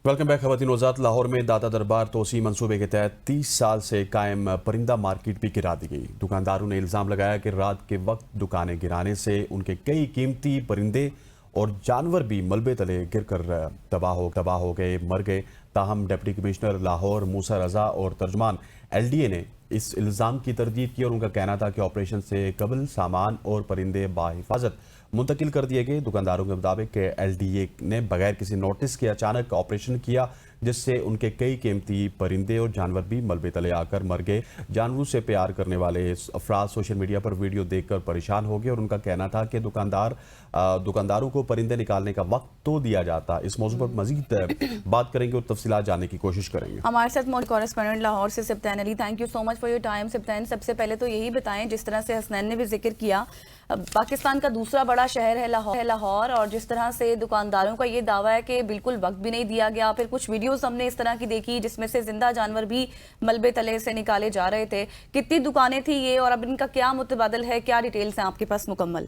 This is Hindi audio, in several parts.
वेलकम बैक खवातीन वज़ारत। लाहौर में दाता दरबार तोसी मंसूबे के तहत 30 साल से कायम परिंदा मार्केट भी गिरा दी गई। दुकानदारों ने इल्ज़ाम लगाया कि रात के वक्त दुकानें गिराने से उनके कई कीमती परिंदे और जानवर भी मलबे तले गिरकर तबाह हो गए, मर गए। ताहम डिप्टी कमिश्नर लाहौर मूसा रजा और तर्जमान LDA ने इस इल्ज़ाम की तरदीद की और उनका कहना था कि ऑपरेशन से कबल सामान और परिंदे बाहिफाजत मुंतकिल कर दिए गए। दुकानदारों के मुताबिक LDA ने बगैर किसी नोटिस के अचानक ऑपरेशन किया, जिससे उनके कई कीमती परिंदे और जानवर भी मलबे तले आकर मर गए। जानवरों से प्यार करने वाले अफराद सोशल मीडिया पर वीडियो देखकर परेशान हो गए और उनका कहना था कि दुकानदारों को परिंदे निकालने का वक्त तो दिया जाता। इस मौजू पर मजीद बात करेंगे और तफसीलात जानने की कोशिश करेंगे। हमारे साथ मौजूद कॉरेस्पोंडेंट लाहौर से Sibtain Ali. Thank you so much for your time Sibtain. सबसे पहले तो यही बताएं, जिस तरह से हसनैन ने भी जिक्र किया, पाकिस्तान का दूसरा बड़ा शहर है लाहौर, और जिस तरह से दुकानदारों का ये दावा है कि बिल्कुल वक्त भी नहीं दिया गया। फिर कुछ वीडियोस हमने इस तरह की देखी जिसमें से जिंदा जानवर भी मलबे तले से निकाले जा रहे थे। कितनी दुकानें थी ये और अब इनका क्या मुतबादल है, क्या डिटेल्स हैं आपके पास मुकम्मल?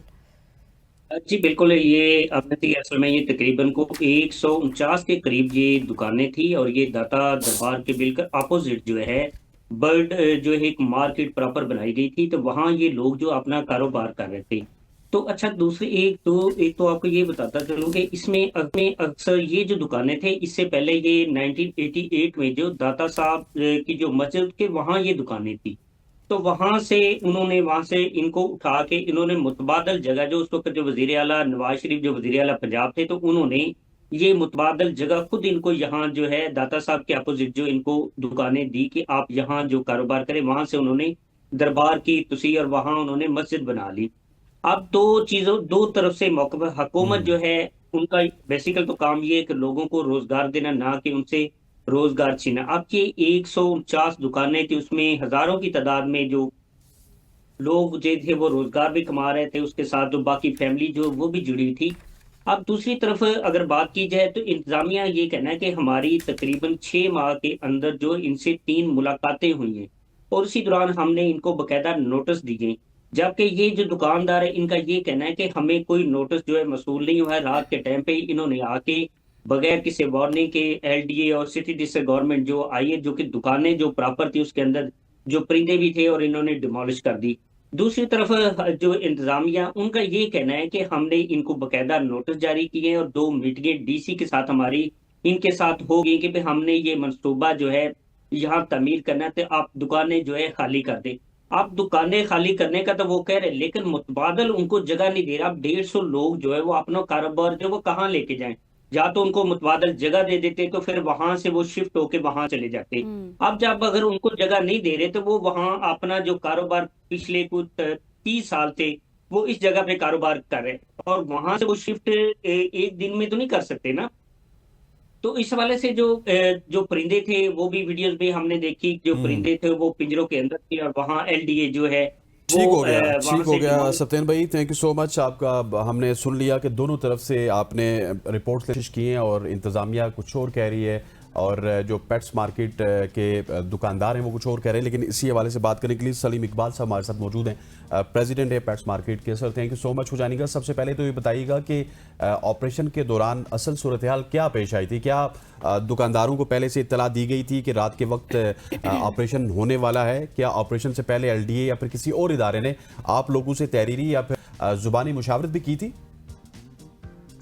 जी बिल्कुल, ये आपने थी असल में ये तकरीबन को 149 के करीब ये दुकानें थी और ये दाता दरबार के बिल्कुल अपोजिट जो है बर्ड जो है एक मार्केट प्रॉपर बनाई गई थी, तो वहाँ ये लोग जो अपना कारोबार कर रहे थे। तो अच्छा, दूसरी एक तो आपको ये बताता चलूँ कि इसमें अपने अक्सर ये जो दुकानें थे, इससे पहले ये 1988 में जो दाता साहब की जो मस्जिद के वहाँ ये दुकानें थी। तो वहां से इनको उठा के इन्होंने मुतबादल जगह, जो उस वक्त जो वजीर आला नवाज शरीफ जो वजीर आला पंजाब थे, तो उन्होंने ये मुतबादल जगह खुद इनको यहाँ जो है दाता साहब के अपोजिट जो इनको दुकानें दी कि आप यहाँ जो कारोबार करें। वहां से उन्होंने दरबार की तुसी और वहां उन्होंने मस्जिद बना ली। अब दो तरफ से मौके हुकूमत जो है उनका बेसिकल तो काम ये है कि लोगों को रोजगार देना, ना कि उनसे रोजगार छीना। अब ये 149 दुकानें थी, उसमें हजारों की तादाद में जो लोग जो थे वो रोजगार भी कमा रहे थे, उसके साथ जो बाकी फैमिली जो वो भी जुड़ी थी। अब दूसरी तरफ अगर बात की जाए तो इंतजामिया ये कहना है कि हमारी तकरीबन 6 माह के अंदर जो इनसे 3 मुलाकातें हुई हैं और उसी दौरान हमने इनको बकायदा नोटिस दिए। जबकि ये जो दुकानदार है इनका ये कहना है कि हमें कोई नोटिस जो है मसूल नहीं हुआ है। रात के टाइम पे इन्होंने आके बगैर किसी वार्निंग के LDA और सिटी डिस्ट्रिक्ट गवर्नमेंट जो आई है, जो कि दुकानें जो प्रॉपर थी उसके अंदर जो परिंदे भी थे और इन्होंने डिमोलिश कर दी। दूसरी तरफ जो इंतजामिया उनका ये कहना है कि हमने इनको बकायदा नोटिस जारी किए हैं और 2 मीटिंगें DC के साथ हमारी इनके साथ हो गई कि भाई हमने ये मंसूबा जो है यहाँ तमीर करना है, तो आप दुकानें जो है खाली कर दें। आप दुकानें खाली करने का तो वो कह रहे हैं, लेकिन मुतबादल उनको जगह नहीं दे रहा। अब 150 लोग जो है वो अपना कारोबार जो वो कहाँ लेके जाएं? या तो उनको मुतबादल जगह दे देते तो फिर वहां से वो शिफ्ट होके वहां चले जाते। अब जब अगर उनको जगह नहीं दे रहे तो वो वहां अपना जो कारोबार पिछले कुछ 30 साल से वो इस जगह पे कारोबार कर रहे हैं और वहां से वो शिफ्ट एक दिन में तो नहीं कर सकते ना। तो इस हवाले से जो परिंदे थे वो भी वीडियोस में हमने देखी, जो परिंदे थे वो पिंजरों के अंदर थे और वहाँ LDA जो है ठीक हो गया, वहां ठीक हो से गया सत्यन भाई, थैंक यू सो मच। आपका हमने सुन लिया कि दोनों तरफ से आपने रिपोर्ट्स पेश की हैं और इंतज़ामिया कुछ और कह रही है और जो पेट्स मार्केट के दुकानदार हैं वो कुछ और कह रहे हैं। लेकिन इसी हवाले से बात करने के लिए सलीम इकबाल साहब हमारे साथ मौजूद हैं, प्रेसिडेंट है पेट्स मार्केट के। Sir thank you so much हो जाएगा। सबसे पहले तो ये बताइएगा कि ऑपरेशन के दौरान असल सूरत हाल क्या पेश आई थी? क्या दुकानदारों को पहले से इत्तला दी गई थी कि रात के वक्त ऑपरेशन होने वाला है? क्या ऑपरेशन से पहले LDA या फिर किसी और इदारे ने आप लोगों से तहरीरी या फिर जुबानी मुशावरत भी की थी?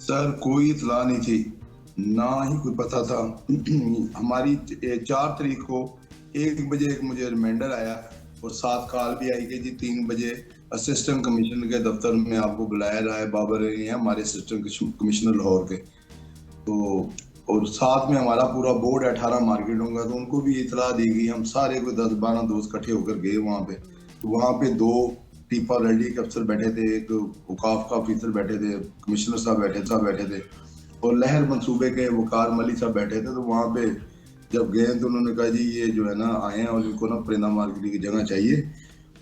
सर कोई इतला नहीं थी, ना ही कोई पता था। हमारी 4 तारीख को 1 बजे एक मुझे रिमाइंडर आया और साथ कॉल भी आई कि जी 3 बजे असिस्टेंट कमिश्नर के दफ्तर में आपको बुलाया रहा है, बाबर अली हैं हमारे असिस्टेंट कमिश्नर लाहौर के। तो और साथ में हमारा पूरा बोर्ड 18 मार्केटों का, तो उनको भी इतला दी गई। हम सारे को 10-12 दोस्त इकट्ठे होकर गए वहाँ पे। तो वहाँ पे 2 टीपा LDA के अफसर बैठे थे, एक औकाफ का ऑफिसर बैठे थे, कमिश्नर साहब बैठे थे और लहर मंसूबे के वकार मलिक साहब बैठे थे। तो वहाँ पे जब गए तो उन्होंने कहा जी ये जो है ना आए हैं और इनको ना परिंदा मार्केट की जगह चाहिए,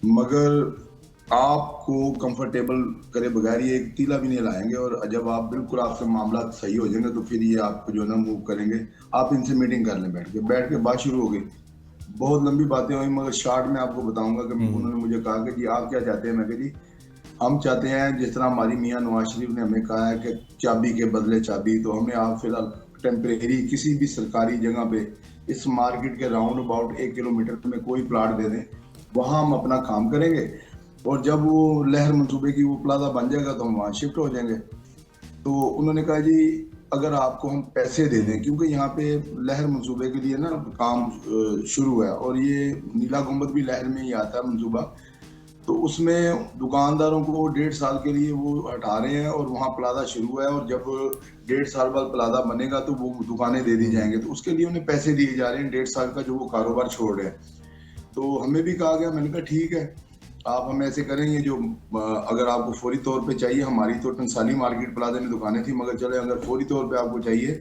मगर आपको कंफर्टेबल करे बगैर ये एक तीला भी नहीं लाएंगे और जब आप बिल्कुल आपसे मामला सही हो जाएंगे तो फिर ये आपको जो है ना मूव करेंगे। आप इनसे मीटिंग कर लें। बैठ के बात शुरू हो गई। बहुत लंबी बातें हुई मगर शॉर्ट में आपको बताऊंगा कि उन्होंने मुझे कहा कि जी आप क्या चाहते हैं? मैं कहा जी हम चाहते हैं जिस तरह हमारी मियाँ नवाज शरीफ ने हमें कहा है कि चाबी के बदले चाबी, तो हमने आप फिलहाल टेम्परेरी किसी भी सरकारी जगह पे इस मार्केट के राउंड अबाउट 1 किलोमीटर में कोई प्लाट दे दें, वहां हम अपना काम करेंगे और जब वो लहर मंसूबे की वो प्लाजा बन जाएगा तो हम वहाँ शिफ्ट हो जाएंगे। तो उन्होंने कहा जी अगर आपको हम पैसे दे दें, क्योंकि यहाँ पे लहर मंसूबे के लिए ना काम शुरू है और ये नीला गुंबद भी लहर में ही आता है मंसूबा, तो उसमें दुकानदारों को 1.5 साल के लिए वो हटा रहे हैं और वहाँ प्लाजा शुरू है और जब 1.5 साल बाद प्लाजा बनेगा तो वो दुकानें दे दी जाएंगे, तो उसके लिए उन्हें पैसे दिए जा रहे हैं 1.5 साल का जो वो कारोबार छोड़ रहे हैं। तो हमें भी कहा गया, मैंने कहा ठीक है आप हमें ऐसे करेंगे, जो अगर आपको फौरी तौर पे चाहिए, हमारी तो टंसाली मार्केट प्लाजा में दुकानें थी, मगर चले अगर फौरी तौर पे आपको चाहिए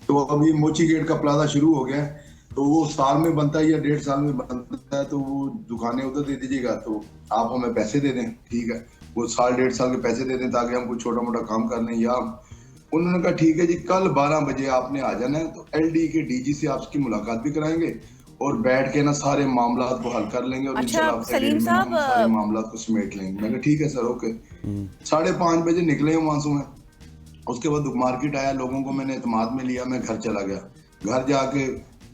तो अभी मोची गेट का प्लाजा शुरू हो गया है, तो वो साल में बनता है या 1.5 साल में बनता है, तो वो दुकानें उधर दे दीजिएगा, तो आप हमें पैसे दे दें। ठीक है, वो साल 1.5 साल के पैसे दे दें ताकि हम कुछ छोटा मोटा काम कर लें। या उन्होंने कहा ठीक है जी कल 12 बजे आपने आ जाना है, तो LD के DG से आपकी मुलाकात भी कराएंगे और बैठ के ना सारे मामला को हल कर लेंगे और अच्छा, इंशाल्लाह सलीम साहब, सारे मामला को समेट लेंगे। मैंने ठीक है सर, ओके। 5:30 बजे निकले हम वहां से मैं, उसके बाद मार्केट आया, लोगों को मैंने एतमाद में लिया, मैं घर चला गया। घर जाके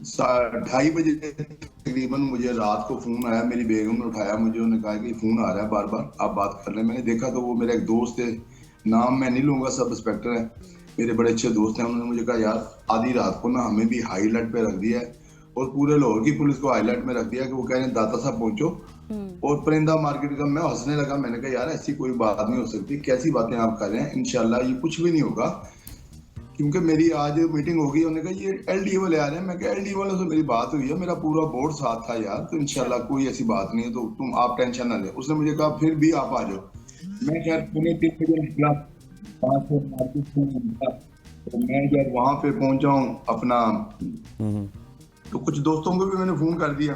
2:30 बजे तकरीबन मुझे रात को फोन आया, मेरी बेगम ने उठाया मुझे, उन्होंने कहा कि फोन आ रहा है बार बार, आप बात कर लें। मैंने देखा तो वो मेरा एक दोस्त है, नाम मैं नहीं लूंगा, सब इंस्पेक्टर है, मेरे बड़े अच्छे दोस्त हैं। उन्होंने मुझे कहा यार आधी रात को ना हमें भी हाई अलर्ट पे रख दिया है और पूरे लाहौर की पुलिस को हाई अलर्ट में रख दिया कि वो कह रहे हैं दाता साहब पहुंचो। और परिंदा मार्केट का मैं हंसने लगा, मैंने कहा यार ऐसी कोई बात नहीं हो सकती, कैसी बातें आप कर रहे हैं, इंशाल्लाह ये कुछ भी नहीं होगा, क्योंकि मेरी आज मीटिंग होगी। उन्होंने कहा ये LD वाले आ रहे हैं, मैं कहा LD वालों से मेरी बात हुई है, मेरा पूरा बोर्ड साथ था यार, तो इंशाल्लाह कोई ऐसी बात नहीं है, तो तुम आप टेंशन ना ले। उसने मुझे कहा फिर भी आप आ जाओ। मैं खैर 3:45 बजे निकला, 5 बजे मार्केट से निकला, तो मैं जब वहां पे पहुंचा हूँ अपना, तो कुछ दोस्तों को भी मैंने फोन कर दिया।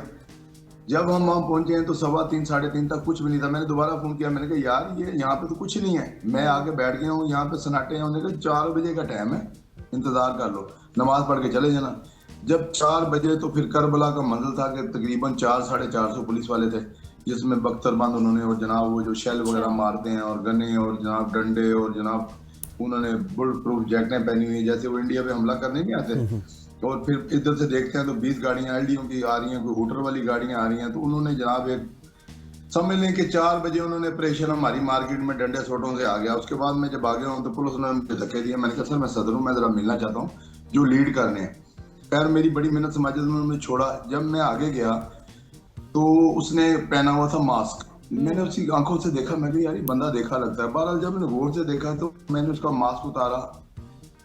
जब हम वहां पहुंचे हैं तो 3:15 3:30 तक कुछ भी नहीं था। मैंने दोबारा फोन किया, मैंने कहा यार ये यहाँ पे तो कुछ नहीं है, मैं आके बैठ गया हूँ यहाँ पे सन्नाटे हैं। उन्होंने कहा 4 बजे का टाइम है, इंतजार कर लो, नमाज पढ़ के चले जाना। जब 4 बजे तो फिर करबला का मंजिल था कि तकरीबन 400-450 पुलिस वाले थे, जिसमें बख्तरबंद उन्होंने और जनाब वो जो शेल वगैरह मारते हैं और गन्ने और जनाब डंडे और जनाब उन्होंने बुलेट प्रूफ जैकेटें पहनी हुई है, जैसे वो इंडिया पे हमला करने नहीं आते। और फिर इधर से देखते हैं तो 20 गाड़ियां LDO की आ रही हैं, कोई होटल वाली गाड़ियां आ रही हैं। तो उन्होंने जनाब एक समझ लें कि 4 बजे उन्होंने ऑपरेशन हमारी मार्केट में डंडे सोटों से आ गया। उसके बाद मैं जब आ गया हूँ तो पुलिस ने मुझे धक्के दिए। मैंने कहा सर मैं सदर हूँ, मैं जरा मिलना चाहता हूँ जो लीड करने हैं। खैर मेरी बड़ी मेहनत से माजिद उन्होंने मुझे छोड़ा। जब मैं आगे गया तो उसने पहना हुआ था मास्क, मैंने उसकी आंखों से देखा, मैं कहा यार ये बंदा देखा लगता है। बहरहाल जब मैंने गौर से देखा तो मैंने उसका मास्क उतारा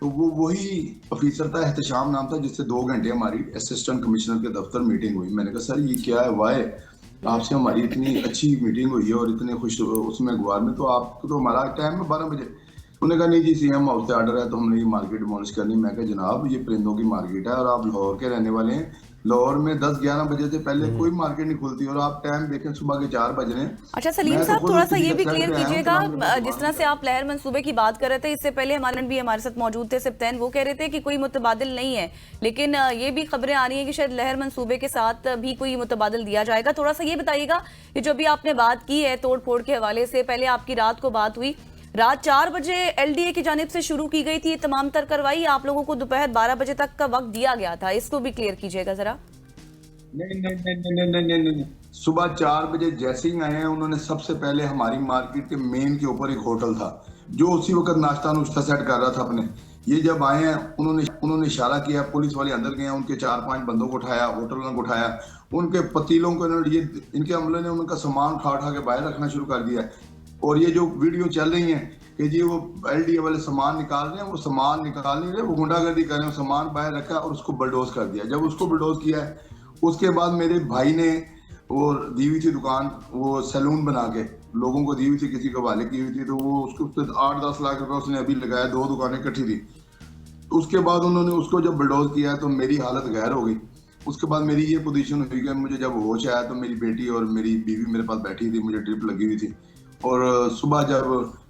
तो वो वही ऑफिसर था, एहतशाम नाम था, जिससे 2 घंटे हमारी असिस्टेंट कमिश्नर के दफ्तर मीटिंग हुई। मैंने कहा सर ये क्या है, वाई आपसे हमारी इतनी अच्छी मीटिंग हुई है और इतने खुश उसमें गुआर में, तो आपको तो हमारा टाइम है 12 बजे। उन्होंने कहा नहीं जी CM हाउस से ऑर्डर है तो हमने ये मार्केट डिमोलिश करनी। मैं कहा जनाब ये परिंदों की मार्केट है और आप लाहौर के रहने वाले हैं, लाहौर में 10-11 बजे से पहले कोई मार्केट नहीं खुलती और आप टाइम देखें सुबह के 4 बज रहे हैं। अच्छा सलीम साहब, थोड़ा सा ये भी क्लियर कीजिएगा, जिस तरह से आप लहर मंसूबे की बात कर रहे थे, इससे पहले हमारे साथ मौजूद थे सिप्तैन, वो कह रहे थे कि कोई मुतबादिल नहीं है, लेकिन ये भी खबरें आ रही हैं कि शायद लहर मंसूबे के साथ भी कोई मुतबादिल दिया जाएगा। थोड़ा सा ये बताइएगा कि जो भी आपने बात की है तोड़ फोड़ के हवाले से, पहले आपकी रात को बात हुई, रात 4 बजे LDA की जानिब से शुरू की गई थी तमाम तर कार्रवाई, आप लोगों को दोपहर 12 बजे तक का वक्त दिया गया था, इसको भी क्लियर कीजिएगा जरा। नहीं, सुबह 4 बजे जैसे ही आए हैं उन्होंने सबसे पहले हमारी मार्केट के मेन के ऊपर एक होटल था जो उसी वक्त नाश्ता नुश्ता सेट कर रहा था अपने। ये जब आए हैं उन्होंने इशारा किया, पुलिस वाले अंदर गए, उनके 4-5 बंदों को उठाया, होटल को उठाया, उनके पतीलों को ये इनके अमले ने उनका सामान उठा के बाहर रखना शुरू कर दिया। और ये जो वीडियो चल रही है कि जी वो LDA वाले सामान निकाल रहे हैं, वो सामान निकाल नहीं रहे, वो गुंडागर्दी कर रहे हैं, सामान बाहर रखा और उसको बुलडोज कर दिया। जब उसको बुलडोज किया है उसके बाद मेरे भाई ने वो दी हुई थी दुकान, वो सैलून बना के लोगों को दी हुई थी, किसी को हवाले की हुई थी, तो वो उसको 8-10 लाख रुपए उसने अभी लगाया, 2 दुकानें इकट्ठी थी। उसके बाद उन्होंने उसको जब बुलडोज किया तो मेरी हालत गैर हो गई। उसके बाद मेरी ये पोजीशन हुई कि मुझे जब होश आया तो मेरी बेटी और मेरी बीवी मेरे पास बैठी थी, मुझे ड्रिप लगी हुई थी। और सुबह जब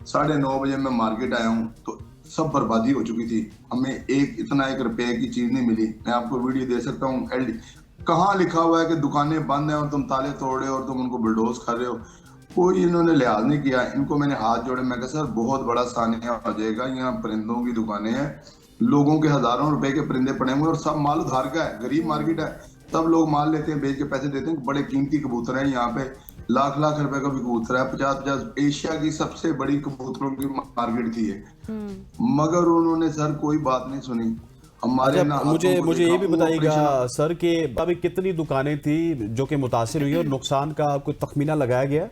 9:30 बजे मैं मार्केट आया हूँ तो सब बर्बादी हो चुकी थी, हमें एक रुपए की चीज नहीं मिली। मैं आपको वीडियो दे सकता हूँ, कहाँ लिखा हुआ है कि दुकानें बंद हैं और तुम ताले तोड़ रहे हो और तुम उनको बुलडोज कर रहे हो। कोई इन्होंने लिहाज नहीं किया। इनको मैंने हाथ जोड़े, मैं कहा सर बहुत बड़ा सानिया हो जाएगा, यहाँ परिंदों की दुकानें हैं, लोगों के हजारों रुपए के परिंदे पड़े हुए और सब माल उधार का है, गरीब मार्केट है, सब लोग माल लेते हैं, बेच के पैसे देते हैं। बड़े कीमती कबूतर हैं यहाँ पे, लाख लाख रुपए का भी कबूतर है, 50-50। एशिया की सबसे बड़ी कबूतरों की मार्केट थी ये, मगर उन्होंने सर कोई बात नहीं सुनी हमारे ना। मुझे ये भी बताइएगा सर कि अभी कितनी दुकानें थी जो कि मुतासिर हुई और नुकसान का कोई तखमीना लगाया गया?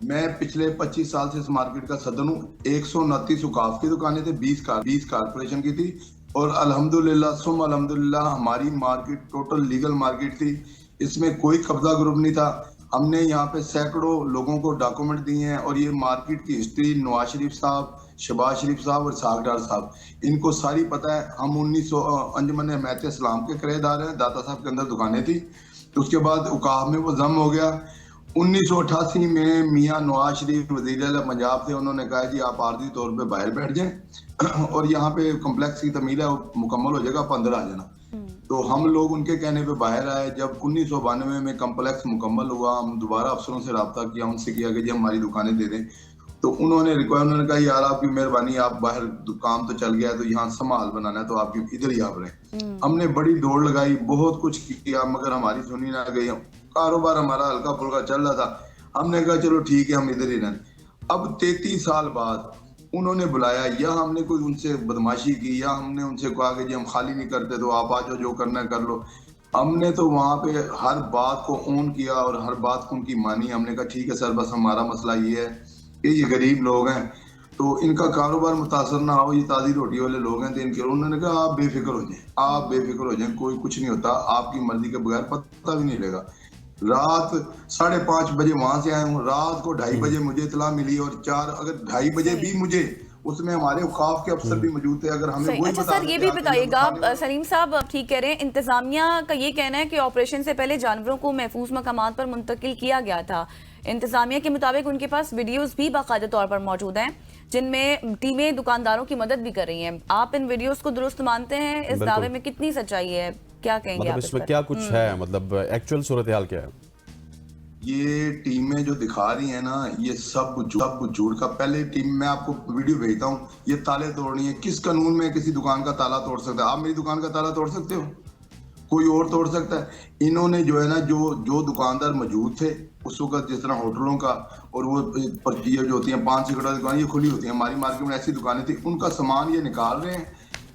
मैं पिछले 25 साल से इस मार्केट का सदर हूँ। 129 उकाफ की दुकानें थे, 20 कारपोरेशन की थी, और अल्हम्दुलिल्लाह सुम अल्हम्दुलिल्लाह हमारी मार्केट टोटल लीगल मार्केट थी, इसमें कोई कब्जा ग्रुप नहीं था। हमने यहाँ पे सैकड़ों लोगों को डॉक्यूमेंट दिए हैं, और ये मार्केट की हिस्ट्री नवाज शरीफ साहब, शहबाज शरीफ साहब और साग डार साहब, इनको सारी पता है। हम 1900 अंजुमन हिमायत इस्लाम के किराएदार हैं, दाता साहब के अंदर दुकानें थी, तो उसके बाद उकाफ में वो जम हो गया। 1988 में मियां नवाज शरीफ वजीर आला पंजाब थे, उन्होंने कहा जी आप आर्जी तौर पे बाहर बैठ जाएं और यहाँ पे कम्प्लेक्स की तमील है मुकम्मल हो जाएगा, 15 आ जाना। तो हम लोग उनके कहने पे बाहर आए। जब 1992 में कम्प्लेक्स मुकम्मल हुआ, हम दोबारा अफसरों से रब्ता किया, उनसे किया कि जी हमारी दुकानें दे दें, तो उन्होंने कहा यार आपकी मेहरबानी, आप बाहर काम तो चल गया, तो यहाँ संभाल बनाना है तो आपकी इधर ही आप रहे। हमने बड़ी दौड़ लगाई, बहुत कुछ किया, मगर हमारी सुनी ना गई। कारोबार हमारा हल्का फुल्का चल रहा था, हमने कहा चलो ठीक है हम इधर ही रहें। अब 33 साल बाद उन्होंने बुलाया, या हमने कोई उनसे बदमाशी की, या हमने उनसे कहा कि जी हम खाली नहीं करते तो आप आ जाओ, जो करना है कर लो। हमने तो वहां पे हर बात को ऑन किया और हर बात को उनकी मानी। हमने कहा ठीक है सर, बस हमारा मसला ये है कि ये गरीब लोग हैं तो इनका कारोबार मुतासर ना हो, ये ताज़ी रोटी वाले लोग हैं, तो इनके, उन्होंने कहा आप बेफिक्र हो जाएं, आप बेफिक्र हो जाएं, कोई कुछ नहीं होता, आपकी मर्जी के बगैर पता भी नहीं लगेगा। रात 5:30 बजे वहां से आया हूँ, रात को 2:30 बजे मुझे इतला मिली, और 4 अगर 2:30 बजे भी मुझे, उसमें हमारे औकाफ के अफसर भी मौजूद थे, अगर हमें वही अच्छा बता सर, ये भी बताइएगा सलीम साहब, आप ठीक कह रहे हैं, इंतजामिया का ये कहना है कि ऑपरेशन से पहले जानवरों को महफूज मकामात पर मुंतकिल किया गया था। इंतजामिया के मुताबिक उनके पास वीडियोस भी बाकायदा तौर पर मौजूद हैं जिनमें टीमें दुकानदारों की मदद भी कर रही हैं। आप इन वीडियोस को दुरुस्त मानते हैं? इस दावे में कितनी सच्चाई है, क्या कहेंगे मतलब आप इसमें क्या कुछ है, मतलब एक्चुअल सूरत हाल क्या है? ये टीमें जो दिखा रही हैं ना, ये सब झूठ का। पहले टीम मैं आपको वीडियो भेजता हूँ, ये ताले तोड़नी है, किस कानून में किसी दुकान का ताला तोड़ सकता है? आप मेरी दुकान का ताला तोड़ सकते हो? कोई और तोड़ सकता है? इन्होंने जो है ना, जो दुकानदार मौजूद थे उस वक्त, जिस तरह होटलों का और वो पर्चियाँ जो होती हैं 5 सिगरेट दुकान ये खुली होती हैं, हमारी मार्केट में ऐसी दुकानें थी, उनका सामान ये निकाल रहे हैं,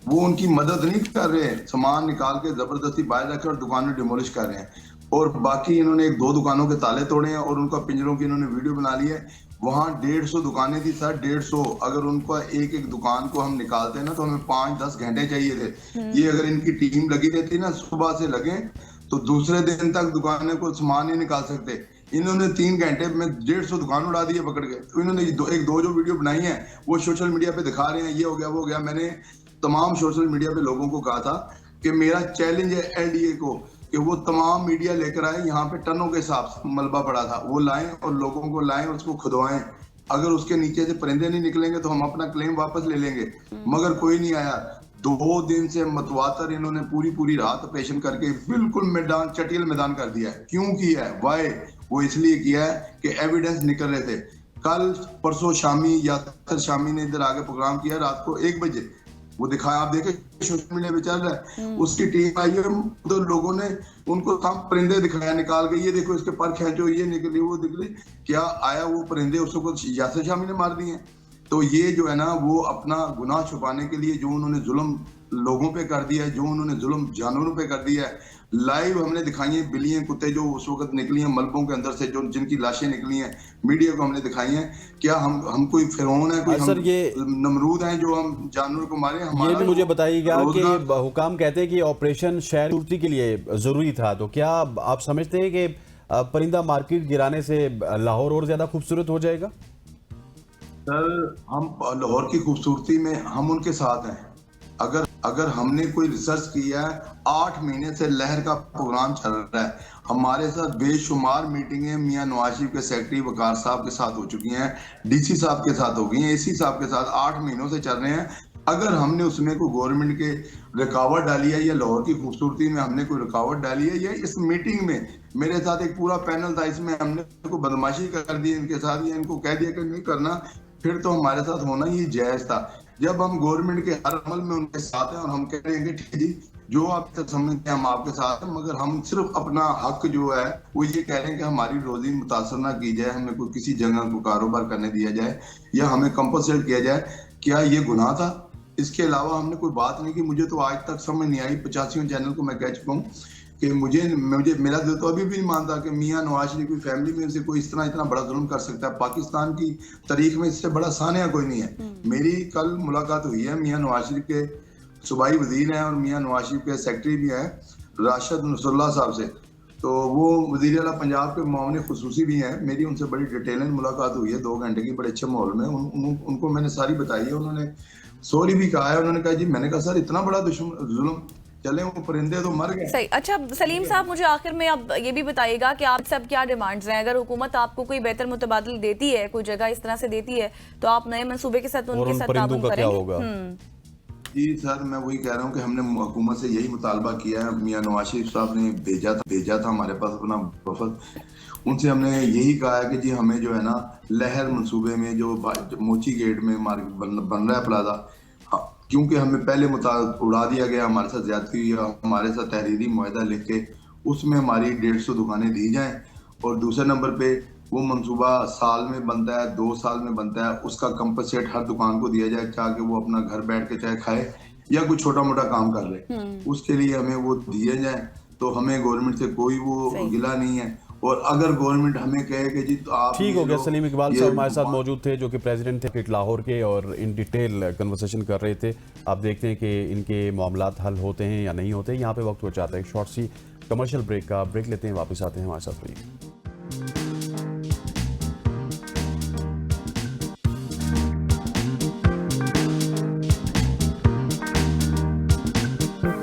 वो उनकी मदद नहीं कर रहे हैं, सामान निकाल के जबरदस्ती बाहर रखकर और दुकानें डिमोलिश कर रहे हैं। और बाकी इन्होंने 1-2 दुकानों के ताले तोड़े हैं और उनका पिंजरों की इन्होंने वीडियो बना ली है। वहां 150 दुकानें थी सर, 150। अगर उनका एक दुकान को हम निकालते हैं ना तो हमें 5-10 घंटे चाहिए थे। ये अगर इनकी टीम लगी रहती ना, सुबह से लगे तो दूसरे दिन तक दुकानें को सामान नहीं निकाल सकते। इन्होंने 3 घंटे में 150 दुकान उड़ा दी है पकड़ के। तो इन्होंने 1-2 जो वीडियो बनाई है वो सोशल मीडिया पे दिखा रहे हैं, ये हो गया वो हो गया। मैंने तमाम सोशल मीडिया पे लोगों को कहा था कि मेरा चैलेंज है एलडीए को कि वो तमाम मीडिया लेकर आए, यहाँ पे टनों के हिसाब से मलबा पड़ा था, वो लाएं और लोगों को लाएं और उसको खुदवाएं। अगर उसके नीचे से परिंदे नहीं निकलेंगे तो हम अपना क्लेम वापस ले लेंगे, मगर कोई नहीं आया। 2 दिन से मतवातर इन्होंने पूरी रात ऑपरेशन करके बिल्कुल मैदान, चटियल मैदान कर दिया है। क्यों किया है? वाई? वो इसलिए किया है कि एविडेंस निकल रहे थे। कल परसों शामी यासर शामी ने इधर आगे प्रोग्राम किया रात को 1 बजे, वो दिखाया, आप देखे सोशल मीडिया पे चल रहा है। उसकी टीम आई है, तो लोगों ने उनको सब परिंदे दिखाया निकाल के, ये देखो इसके पर खींचो, ये निकली वो निकली, क्या आया वो परिंदे उसको यासर शामी ने मार दिए। तो ये जो है ना, वो अपना गुनाह छुपाने के लिए जो उन्होंने जुल्म लोगों पे कर दिया है, जो उन्होंने जुल्म जानवरों पे कर दिया है, लाइव हमने दिखाई है। बिल्लियां कुत्ते जो उस वक्त निकली हैं मलबों के अंदर से, जो जिनकी लाशें निकली हैं, मीडिया को हमने दिखाई हैं। क्या हम कोई फिरौन है, कोई सर ये नमरूद हैं जो हम जानवरों को मारे? ये भी मुझे बताइएगा कि हुकाम कहते हैं कि ऑपरेशन शहर पूर्ति के लिए जरूरी था, तो क्या आप समझते हैं कि परिंदा मार्केट गिराने से लाहौर और ज्यादा खूबसूरत हो जाएगा? सर, हम लाहौर की खूबसूरती में हम उनके साथ हैं। अगर हमने कोई रिसर्च किया है, 8 महीने से लहर का प्रोग्राम चल रहा है, हमारे साथ बेशुमार मीटिंगें मियां नवाज शरीफ के सेक्रेटरी वकार साहब के साथ हो चुकी हैं, डीसी साहब के साथ हो गई हैं, एसी साहब के साथ 8 महीनों से चल रहे हैं। अगर हमने उसमें कोई गवर्नमेंट के रुकावट डाली है या लाहौर की खूबसूरती में हमने कोई रुकावट डाली है, या इस मीटिंग में मेरे साथ एक पूरा पैनल था, इसमें हमने को बदमाशी कर दी इनके साथ, या इनको कह दिया कि नहीं करना, फिर तो हमारे साथ होना ही जायज था। जब हम गवर्नमेंट के हर अमल में उनके साथ हैं और हम कह रहे हैं कि ठीक जी जो आप तक समझते हैं हम आपके साथ हैं, मगर हम सिर्फ अपना हक जो है वो ये कह रहे हैं कि हमारी रोजी मुतासर ना की जाए, हमें कोई किसी जगह को कारोबार करने दिया जाए या हमें कंपलसेट किया जाए। क्या ये गुनाह था? इसके अलावा हमने कोई बात नहीं की। मुझे तो आज तक समझ नहीं आई, 85 चैनल को मैं कह चुका हूँ कि मुझे मेरा दिल तो अभी भी नहीं मानता कि मियां नवाज शरीफ की फैमिली में से कोई इतना बड़ा जुल्म कर सकता है। पाकिस्तान की तारीख में इससे बड़ा सानिया कोई नहीं है। मेरी कल मुलाकात हुई है, मियां नवाज शरीफ के सूबाई वजीर हैं और मियां नवाज शरीफ के सेक्रेटरी भी हैं राशिद नसरुल्लाह साहब से, तो वो वजीर आला पंजाब के मामले खुसूसी भी हैं। मेरी उनसे बड़ी डिटेल मुलाकात हुई है 2 घंटे की, बड़े अच्छे माहौल में। उनको मैंने सारी बताई है, उन्होंने सॉरी भी कहा है। उन्होंने कहा जी, मैंने कहा सर इतना बड़ा जुल्म, चले वो परिंदे तो मर गए। सही। अच्छा सलीम साहब, मुझे आखिर में अब ये भी बताइएगा कि आप सब क्या डिमांड्स हैं? अगर हुकूमत आपको कोई बेहतर मुतबादल देती है, कोई जगह इस तरह से देती है, तो आप नए मंसूबे के साथ उनके साथ ताउन करेंगे? जी सर, मैं वही कह रहा हूँ कि हमने हुकूमत से यही मुतालबा किया है। मियां नवाज शरीफ साहब ने भेजा था हमारे पास अपना वफद, उनसे हमने यही कहा है कि जी हमें जो है ना लहर मंसूबे में जो मोची गेट में बन रहा है प्लाजा, क्योंकि हमें पहले उड़ा दिया गया, हमारे साथ ज्यादती हुई, हमारे साथ तहरीरी मुआहदा लिख के उसमें हमारी 150 दुकानें दी जाएं। और दूसरे नंबर पे वो मंसूबा साल में बनता है, 2 साल में बनता है, उसका कंपनसेट हर दुकान को दिया जाए, चाहे वो अपना घर बैठ के चाहे खाए या कुछ छोटा मोटा काम कर ले, उसके लिए हमें वो दिए जाए। तो हमें गवर्नमेंट से कोई वो गिला नहीं है। और अगर गवर्नमेंट हमें कहे कि जी तो आप ठीक हो गया। सलीम इकबाल साहब हमारे साथ मौजूद थे, जो कि प्रेसिडेंट थे लाहौर के, और इन डिटेल कन्वर्सेशन कर रहे थे। आप देखते हैं कि इनके मामलात हल होते हैं या नहीं होते। यहाँ पे वक्त हो जाता है एक शॉर्ट सी कमर्शियल ब्रेक का। ब्रेक लेते हैं, वापस आते हैं, हमारे साथ रहिए।